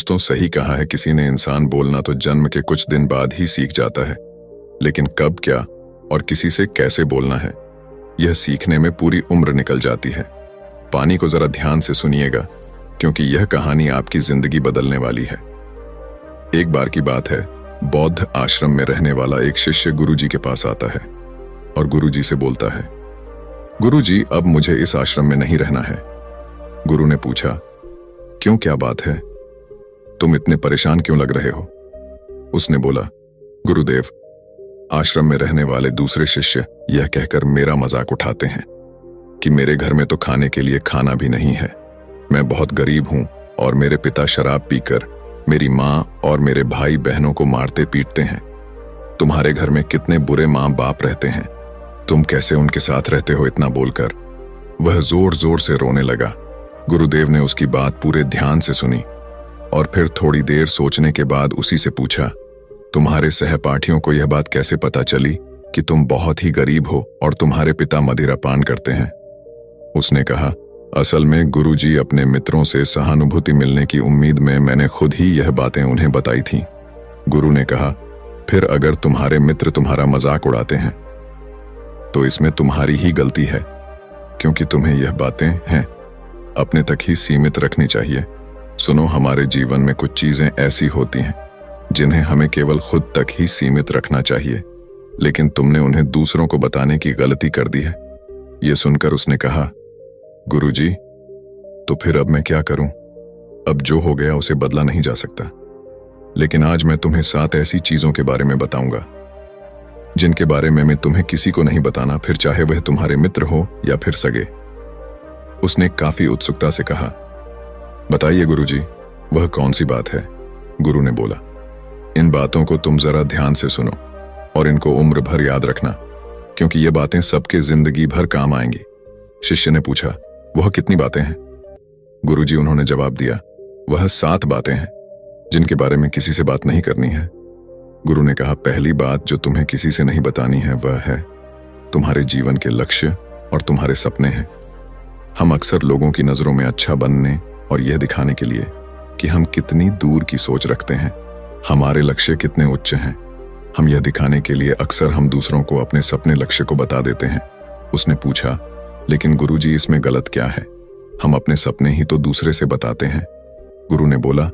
दोस्तों, सही कहा है किसी ने, इंसान बोलना तो जन्म के कुछ दिन बाद ही सीख जाता है, लेकिन कब, क्या और किसी से कैसे बोलना है, यह सीखने में पूरी उम्र निकल जाती है। पानी को जरा ध्यान से सुनिएगा, क्योंकि यह कहानी आपकी जिंदगी बदलने वाली है। एक बार की बात है, बौद्ध आश्रम में रहने वाला एक शिष्य गुरुजी के पास आता है और गुरुजी से बोलता है, गुरुजी, अब मुझे इस आश्रम में नहीं रहना है। गुरु ने पूछा, क्यों, क्या बात है, तुम इतने परेशान क्यों लग रहे हो? उसने बोला, गुरुदेव, आश्रम में रहने वाले दूसरे शिष्य यह कहकर मेरा मजाक उठाते हैं कि मेरे घर में तो खाने के लिए खाना भी नहीं है। मैं बहुत गरीब हूं और मेरे पिता शराब पीकर मेरी माँ और मेरे भाई बहनों को मारते पीटते हैं। तुम्हारे घर में कितने बुरे माँ बाप रहते हैं, तुम कैसे उनके साथ रहते हो? इतना बोलकर वह जोर जोर से रोने लगा। गुरुदेव ने उसकी बात पूरे ध्यान से सुनी और फिर थोड़ी देर सोचने के बाद उसी से पूछा, तुम्हारे सहपाठियों को यह बात कैसे पता चली कि तुम बहुत ही गरीब हो और तुम्हारे पिता मदिरा पान करते हैं? उसने कहा, असल में गुरुजी, अपने मित्रों से सहानुभूति मिलने की उम्मीद में मैंने खुद ही यह बातें उन्हें बताई थीं। गुरु ने कहा, फिर अगर तुम्हारे मित्र तुम्हारा मजाक उड़ाते हैं तो इसमें तुम्हारी ही गलती है, क्योंकि तुम्हें यह बातें हैं अपने तक ही सीमित रखनी चाहिए। सुनो, हमारे जीवन में कुछ चीजें ऐसी होती हैं जिन्हें हमें केवल खुद तक ही सीमित रखना चाहिए, लेकिन तुमने उन्हें दूसरों को बताने की गलती कर दी है। यह सुनकर उसने कहा, गुरुजी, तो फिर अब मैं क्या करूं? अब जो हो गया उसे बदला नहीं जा सकता, लेकिन आज मैं तुम्हें 7 ऐसी चीजों के बारे में बताऊंगा जिनके बारे में मैं तुम्हें किसी को नहीं बताना, फिर चाहे वह तुम्हारे मित्र हो या फिर सगे। उसने काफी उत्सुकता से कहा, बताइए गुरुजी, वह कौन सी बात है? गुरु ने बोला, इन बातों को तुम जरा ध्यान से सुनो और इनको उम्र भर याद रखना, क्योंकि ये बातें सबके जिंदगी भर काम आएंगी। शिष्य ने पूछा, वह कितनी बातें हैं? गुरुजी, उन्होंने जवाब दिया, वह 7 बातें हैं जिनके बारे में किसी से बात नहीं करनी है। गुरु ने कहा, पहली बात जो तुम्हें किसी से नहीं बतानी है वह है तुम्हारे जीवन के लक्ष्य और तुम्हारे सपने हैं। हम अक्सर लोगों की नजरों में अच्छा बनने और यह दिखाने के लिए कि हम कितनी दूर की सोच रखते हैं, हमारे लक्ष्य कितने उच्च हैं, हम यह दिखाने के लिए अक्सर हम दूसरों को अपने सपने लक्ष्य को बता देते हैं। उसने पूछा, लेकिन गुरुजी, इसमें गलत क्या है? हम अपने सपने ही तो दूसरे से बताते हैं। गुरु ने बोला,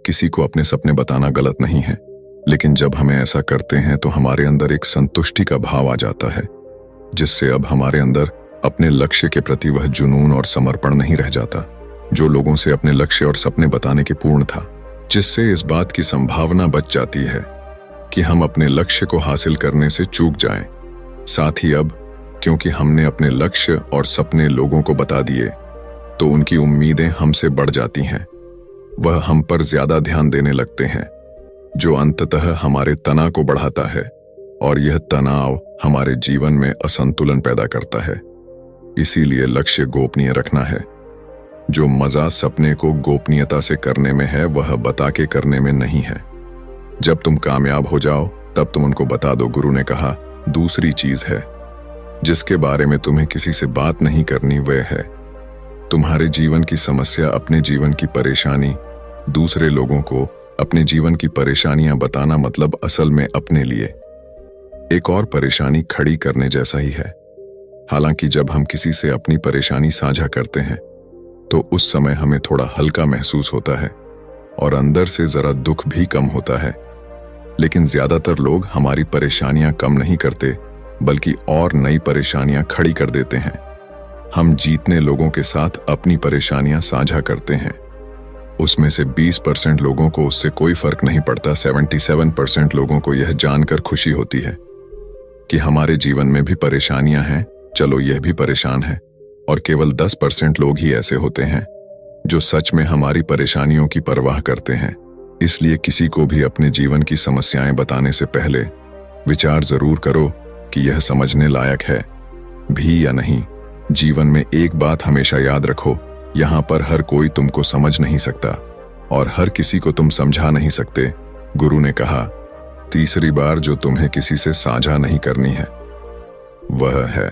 किसी को अपने सपने बताना गलत नहीं है, लेकिन जब हमें ऐसा करते हैं तो हमारे अंदर एक संतुष्टि का भाव आ जाता है, जिससे अब हमारे अंदर अपने लक्ष्य के प्रति वह जुनून और समर्पण नहीं रह जाता जो लोगों से अपने लक्ष्य और सपने बताने के पूर्ण था, जिससे इस बात की संभावना बच जाती है कि हम अपने लक्ष्य को हासिल करने से चूक जाएं। साथ ही अब क्योंकि हमने अपने लक्ष्य और सपने लोगों को बता दिए, तो उनकी उम्मीदें हमसे बढ़ जाती हैं। वह हम पर ज्यादा ध्यान देने लगते हैं, जो अंततः हमारे तनाव को बढ़ाता है, और यह तनाव हमारे जीवन में असंतुलन पैदा करता है। इसीलिए लक्ष्य गोपनीय रखना है। जो मजा सपने को गोपनीयता से करने में है, वह बता के करने में नहीं है। जब तुम कामयाब हो जाओ तब तुम उनको बता दो। गुरु ने कहा, दूसरी चीज है जिसके बारे में तुम्हें किसी से बात नहीं करनी, वह है तुम्हारे जीवन की समस्या, अपने जीवन की परेशानी। दूसरे लोगों को अपने जीवन की परेशानियां बताना मतलब असल में अपने लिए एक और परेशानी खड़ी करने जैसा ही है। हालांकि जब हम किसी से अपनी परेशानी साझा करते हैं तो उस समय हमें थोड़ा हल्का महसूस होता है और अंदर से जरा दुख भी कम होता है, लेकिन ज्यादातर लोग हमारी परेशानियां कम नहीं करते, बल्कि और नई परेशानियां खड़ी कर देते हैं। हम जीतने लोगों के साथ अपनी परेशानियां साझा करते हैं, उसमें से 20% लोगों को उससे कोई फर्क नहीं पड़ता। 77% लोगों को यह जानकर खुशी होती है कि हमारे जीवन में भी परेशानियां हैं, चलो यह भी परेशान है। और केवल 10% लोग ही ऐसे होते हैं जो सच में हमारी परेशानियों की परवाह करते हैं। इसलिए किसी को भी अपने जीवन की समस्याएं बताने से पहले विचार जरूर करो कि यह समझने लायक है भी या नहीं। जीवन में एक बात हमेशा याद रखो, यहाँ पर हर कोई तुमको समझ नहीं सकता और हर किसी को तुम समझा नहीं सकते। गुरु ने कहा, तीसरी बार जो तुम्हें किसी से साझा नहीं करनी है वह है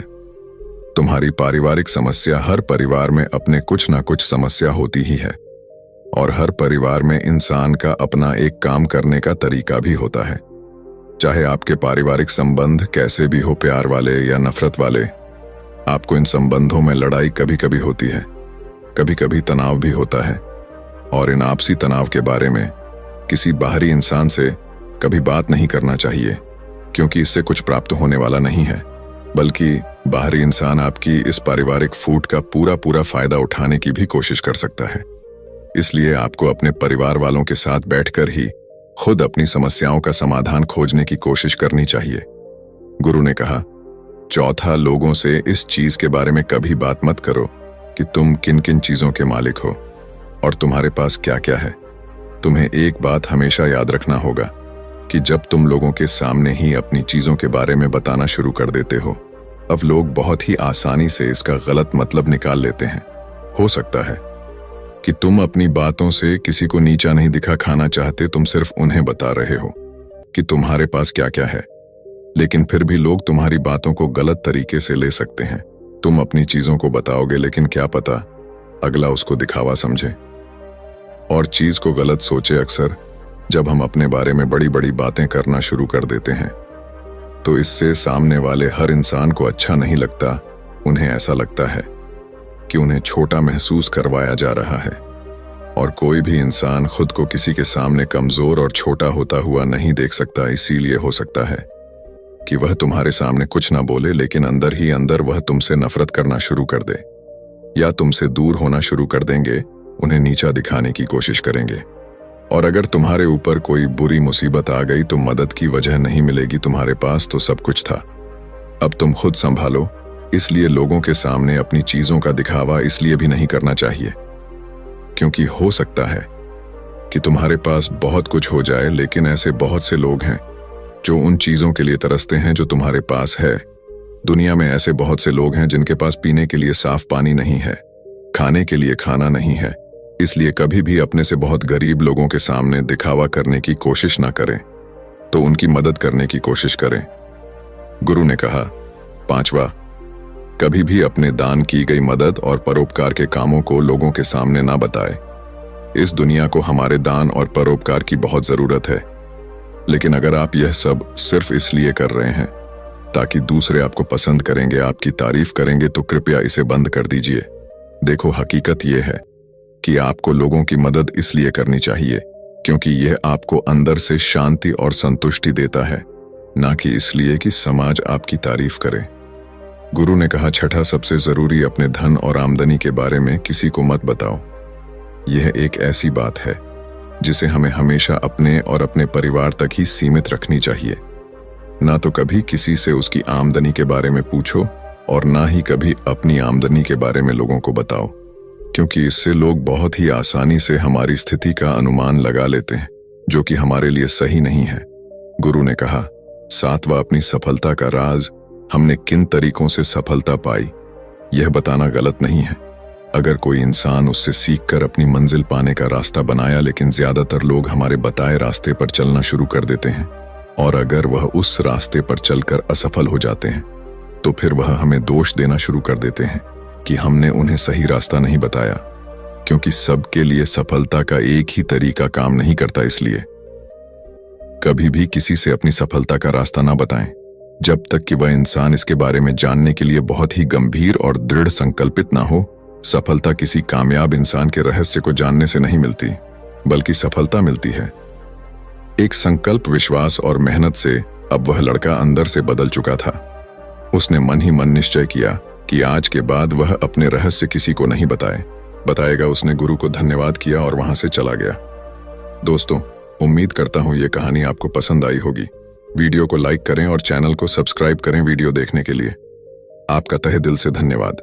तुम्हारी पारिवारिक समस्या। हर परिवार में अपने कुछ ना कुछ समस्या होती ही है। और हर परिवार में इंसान का अपना एक काम करने का तरीका भी होता है। चाहे आपके पारिवारिक संबंध कैसे भी हो, प्यार वाले या नफरत वाले, आपको इन संबंधों में लड़ाई कभी कभी होती है, कभी कभी तनाव भी होता है। और इन आपसी तनाव के बारे में किसी बाहरी इंसान से कभी बात नहीं करना चाहिए, क्योंकि इससे कुछ प्राप्त होने वाला नहीं है, बल्कि बाहरी इंसान आपकी इस पारिवारिक फूट का पूरा फायदा उठाने की भी कोशिश कर सकता है। इसलिए आपको अपने परिवार वालों के साथ बैठकर ही खुद अपनी समस्याओं का समाधान खोजने की कोशिश करनी चाहिए। गुरु ने कहा, चौथा, लोगों से इस चीज के बारे में कभी बात मत करो कि तुम किन किन चीजों के मालिक हो और तुम्हारे पास क्या क्या है। तुम्हें एक बात हमेशा याद रखना होगा कि जब तुम लोगों के सामने ही अपनी चीजों के बारे में बताना शुरू कर देते हो, अब लोग बहुत ही आसानी से इसका गलत मतलब निकाल लेते हैं। हो सकता है कि तुम अपनी बातों से किसी को नीचा नहीं दिखा खाना चाहते, तुम सिर्फ उन्हें बता रहे हो कि तुम्हारे पास क्या क्या है, लेकिन फिर भी लोग तुम्हारी बातों को गलत तरीके से ले सकते हैं। तुम अपनी चीजों को बताओगे, लेकिन क्या पता अगला उसको दिखावा समझे और चीज को गलत सोचे। अक्सर जब हम अपने बारे में बड़ी बड़ी बातें करना शुरू कर देते हैं, तो इससे सामने वाले हर इंसान को अच्छा नहीं लगता। उन्हें ऐसा लगता है कि उन्हें छोटा महसूस करवाया जा रहा है। और कोई भी इंसान खुद को किसी के सामने कमजोर और छोटा होता हुआ नहीं देख सकता। इसीलिए हो सकता है कि वह तुम्हारे सामने कुछ ना बोले, लेकिन अंदर ही अंदर वह तुमसे नफरत करना शुरू कर दे या तुमसे दूर होना शुरू कर देंगे, उन्हें नीचा दिखाने की कोशिश करेंगे। और अगर तुम्हारे ऊपर कोई बुरी मुसीबत आ गई तो मदद की वजह नहीं मिलेगी, तुम्हारे पास तो सब कुछ था। अब तुम खुद संभालो। इसलिए लोगों के सामने अपनी चीजों का दिखावा इसलिए भी नहीं करना चाहिए क्योंकि हो सकता है कि तुम्हारे पास बहुत कुछ हो जाए, लेकिन ऐसे बहुत से लोग हैं जो उन चीजों के लिए तरसते हैं जो तुम्हारे पास है। दुनिया में ऐसे बहुत से लोग हैं जिनके पास पीने के लिए साफ पानी नहीं है, खाने के लिए खाना नहीं है। इसलिए कभी भी अपने से बहुत गरीब लोगों के सामने दिखावा करने की कोशिश ना करें, तो उनकी मदद करने की कोशिश करें। गुरु ने कहा, पांचवा, कभी भी अपने दान की गई मदद और परोपकार के कामों को लोगों के सामने ना बताए। इस दुनिया को हमारे दान और परोपकार की बहुत जरूरत है, लेकिन अगर आप यह सब सिर्फ इसलिए कर रहे हैं ताकि दूसरे आपको पसंद करेंगे, आपकी तारीफ करेंगे, तो कृपया इसे बंद कर दीजिए। देखो, हकीकत यह है कि आपको लोगों की मदद इसलिए करनी चाहिए क्योंकि यह आपको अंदर से शांति और संतुष्टि देता है, ना कि इसलिए कि समाज आपकी तारीफ करे। गुरु ने कहा, छठा, सबसे जरूरी, अपने धन और आमदनी के बारे में किसी को मत बताओ। यह एक ऐसी बात है जिसे हमें हमेशा अपने और अपने परिवार तक ही सीमित रखनी चाहिए। ना तो कभी किसी से उसकी आमदनी के बारे में पूछो और ना ही कभी अपनी आमदनी के बारे में लोगों को बताओ, क्योंकि इससे लोग बहुत ही आसानी से हमारी स्थिति का अनुमान लगा लेते हैं, जो कि हमारे लिए सही नहीं है। गुरु ने कहा, सातवां, अपनी सफलता का राज, हमने किन तरीकों से सफलता पाई यह बताना गलत नहीं है। अगर कोई इंसान उससे सीखकर अपनी मंजिल पाने का रास्ता बनाया, लेकिन ज्यादातर लोग हमारे बताए रास्ते पर चलना शुरू कर देते हैं, और अगर वह उस रास्ते पर चलकर असफल हो जाते हैं तो फिर वह हमें दोष देना शुरू कर देते हैं कि हमने उन्हें सही रास्ता नहीं बताया, क्योंकि सबके लिए सफलता का एक ही तरीका काम नहीं करता। इसलिए कभी भी किसी से अपनी सफलता का रास्ता ना बताएं जब तक कि वह इंसान इसके बारे में जानने के लिए बहुत ही गंभीर और दृढ़ संकल्पित ना हो। सफलता किसी कामयाब इंसान के रहस्य को जानने से नहीं मिलती, बल्कि सफलता मिलती है एक संकल्प, विश्वास और मेहनत से। अब वह लड़का अंदर से बदल चुका था। उसने मन ही मन निश्चय किया कि आज के बाद वह अपने रहस्य किसी को नहीं बताएगा। उसने गुरु को धन्यवाद किया और वहां से चला गया। दोस्तों, उम्मीद करता हूं यह कहानी आपको पसंद आई होगी। वीडियो को लाइक करें और चैनल को सब्सक्राइब करें वीडियो देखने के लिए। आपका तहे दिल से धन्यवाद।